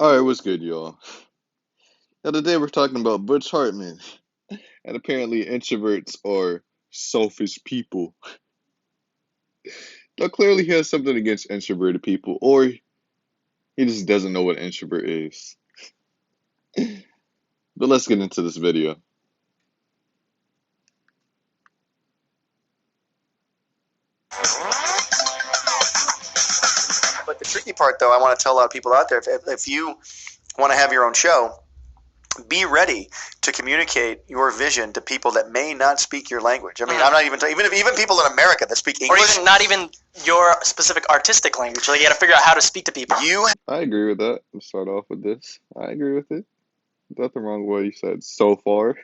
Alright, what's good, y'all? Now, today we're talking about Butch Hartman, and apparently introverts are selfish people. Now, clearly he has something against introverted people, or he just doesn't know what introvert is. But let's get into this video. But the tricky part, though, I want to tell a lot of people out there, if you want to have your own show, be ready to communicate your vision to people that may not speak your language. I mean, I'm not even even people in America that speak English, or even not even your specific artistic language. Like you got to figure out how to speak to people. I agree with that. Let's start off with this. I agree with it. Nothing wrong with what you said so far.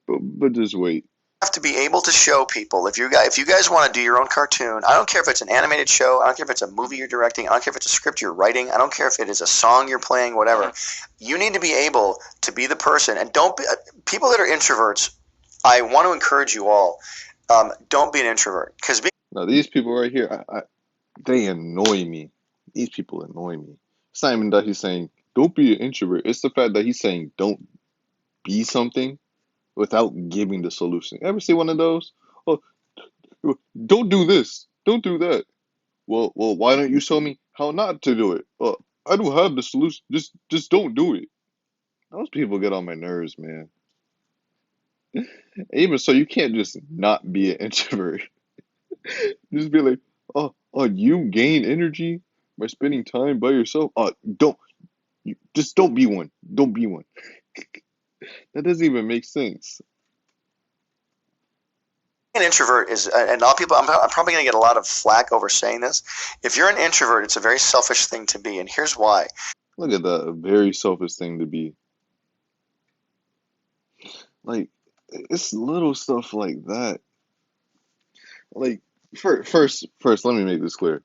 but just wait. Have to be able to show people if you guys want to do your own cartoon. I don't care if it's an animated show. I don't care if it's a movie you're directing. I don't care if it's a script you're writing. I don't care if it is a song you're playing. Whatever. You need to be able to be the person. And don't be people that are introverts. I want to encourage you all. Don't be an introvert because Now, these people right here, they annoy me. These people annoy me. It's not even that he's saying, don't be an introvert. It's the fact that he's saying, don't be something without giving the solution. Ever see one of those? Oh, don't do this. Don't do that. Well, why don't you show me how not to do it? I don't have the solution. Just don't do it. Those people get on my nerves, man. Even so, you can't just not be an introvert. Just be like, you gain energy by spending time by yourself. Just don't be one. Don't be one. That doesn't even make sense. an introvert is, and a lot of people, I'm probably going to get a lot of flack over saying this. If you're an introvert, it's a very selfish thing to be, and here's why. Look at that, a very selfish thing to be. Like, it's little stuff like that. Like, first, let me make this clear.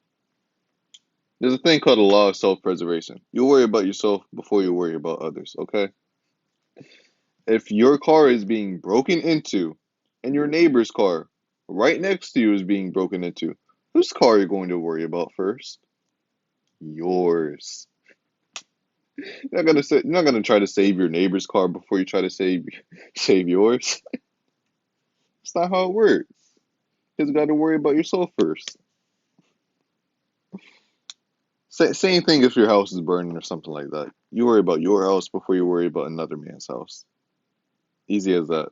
There's a thing called the law of self-preservation. You worry about yourself before you worry about others, okay? If your car is being broken into and your neighbor's car right next to you is being broken into, whose car are you going to worry about first? Yours. You're not gonna try to save your neighbor's car before you try to save yours. That's not how it works. You just got to worry about yourself first. Same thing if your house is burning or something like that. You worry about your house before you worry about another man's house. Easy as that.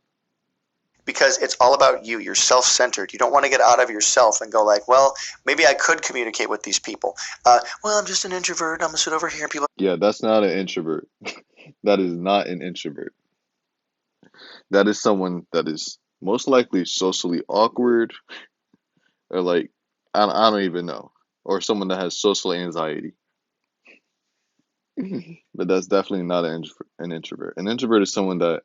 Because it's all about you. You're self-centered. You don't want to get out of yourself and go like, well, maybe I could communicate with these people. Well, I'm just an introvert. I'm going to sit over here and people. Yeah, that's not an introvert. That is not an introvert. That is someone that is most likely socially awkward, or like, I don't even know, or someone that has social anxiety. But that's definitely not an introvert. An introvert is someone that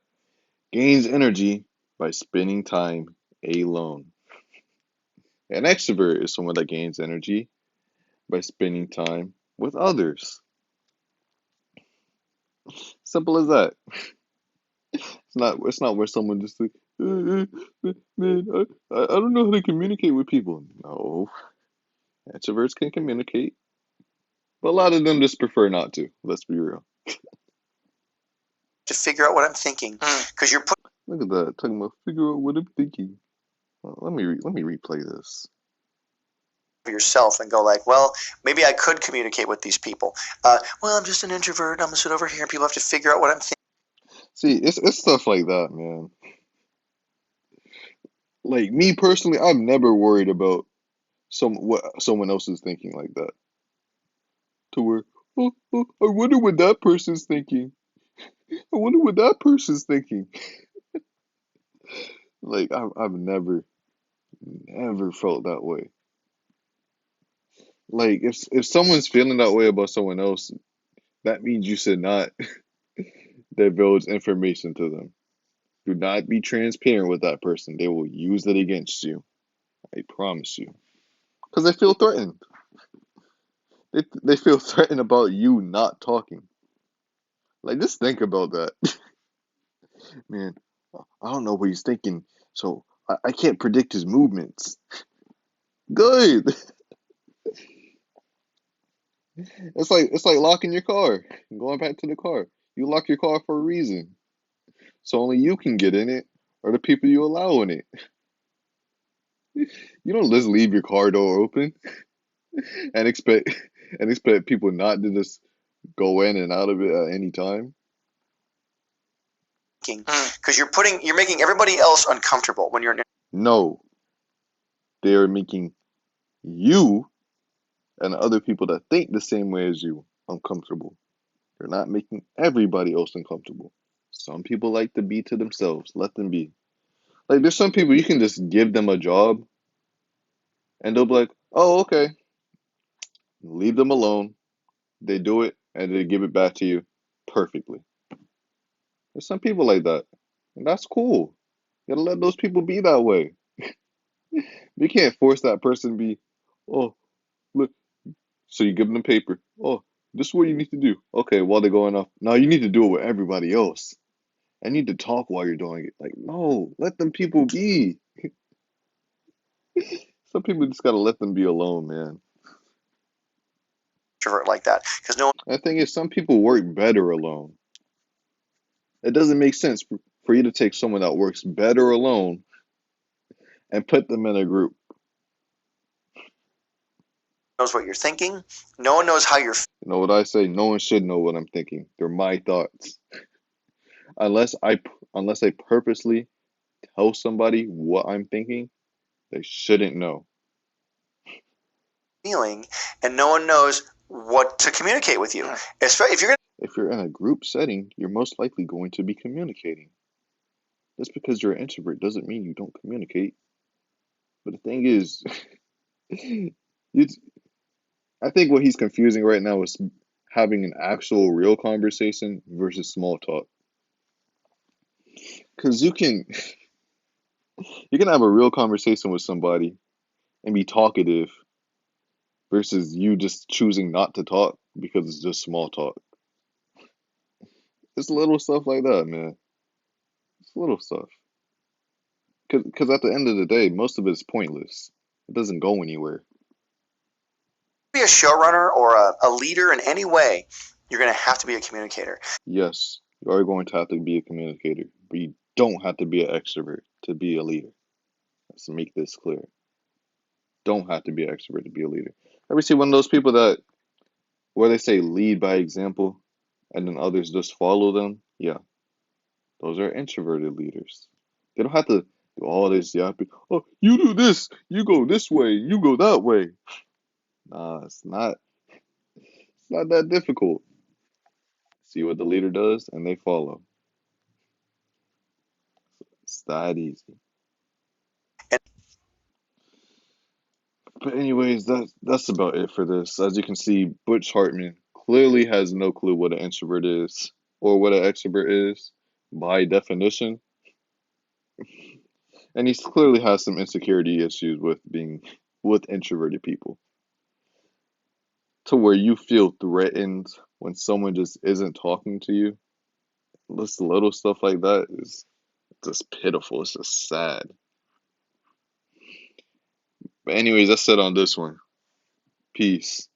gains energy by spending time alone. An extrovert is someone that gains energy by spending time with others. Simple as that. It's not where someone just like, man, I don't know how to communicate with people. No. Introverts can communicate. But a lot of them just prefer not to. Let's be real. To figure out what I'm thinking. Because you're putting. Look at that. Talking about figure out what I'm thinking. Let me replay this. Yourself and go like, well, maybe I could communicate with these people. Well, I'm just an introvert. I'm going to sit over here and people have to figure out what I'm thinking. See, it's stuff like that, man. Like me personally, I've never worried about what someone else is thinking like that. To where, I wonder what that person's thinking. I wonder what that person's thinking. Like I've never felt that way. Like if someone's feeling that way about someone else, that means you should not divulge information to them. Do not be transparent with that person. They will use it against you. I promise you. Because they feel threatened. They feel threatened about you not talking. Like, just think about that. Man, I don't know what he's thinking, so I can't predict his movements. Good. It's like locking your car. Going back to the car. You lock your car for a reason. So only you can get in it or the people you allow in it. You don't just leave your car door open and expect people not to just go in and out of it at any time. Because you're making everybody else uncomfortable when you're in. No, they are making you and other people that think the same way as you uncomfortable. They're not making everybody else uncomfortable. Some people like to be to themselves. Let them be. Like there's some people you can just give them a job and they'll be like, "Oh, okay." Leave them alone. They do it and they give it back to you perfectly. There's some people like that. And that's cool. You gotta let those people be that way. You can't force that person to be, "Oh, look." So you give them the paper. "Oh, this is what you need to do." Okay, while they're going off. No, you need to do it with everybody else. I need to talk while you're doing it. Like, no, let them people be. Some people just gotta let them be alone, man. Introvert like that because no. And the thing is, some people work better alone. It doesn't make sense for you to take someone that works better alone and put them in a group. Knows what you're thinking. No one knows how you're. You know what I say? No one should know what I'm thinking. They're my thoughts. Unless I purposely tell somebody what I'm thinking, they shouldn't know. Feeling, and no one knows what to communicate with you. Especially if you're If you're in a group setting, you're most likely going to be communicating. Just because you're an introvert doesn't mean you don't communicate. But the thing is, you, I think what he's confusing right now is having an actual real conversation versus small talk. Because you can have a real conversation with somebody and be talkative versus you just choosing not to talk because it's just small talk. It's little stuff like that, man. It's little stuff. Because at the end of the day, most of it is pointless. It doesn't go anywhere. be a showrunner or a leader in any way, you're going to have to be a communicator. Yes, you are going to have to be a communicator, but you don't have to be an extrovert to be a leader. Let's make this clear. Don't have to be an extrovert to be a leader. Ever see one of those people that where they say lead by example and then others just follow them? Yeah, those are introverted leaders. They don't have to do all this yapping. Oh, you do this, you go this way, you go that way. Nah, it's not that difficult. See what the leader does and they follow. It's that easy. And But anyways, that's about it for this. As you can see, Butch Hartman clearly has no clue what an introvert is or what an extrovert is by definition. And he clearly has some insecurity issues with being with introverted people. To where you feel threatened when someone just isn't talking to you. This little stuff like that is just pitiful. It's just sad. But anyways, that's it on this one. Peace.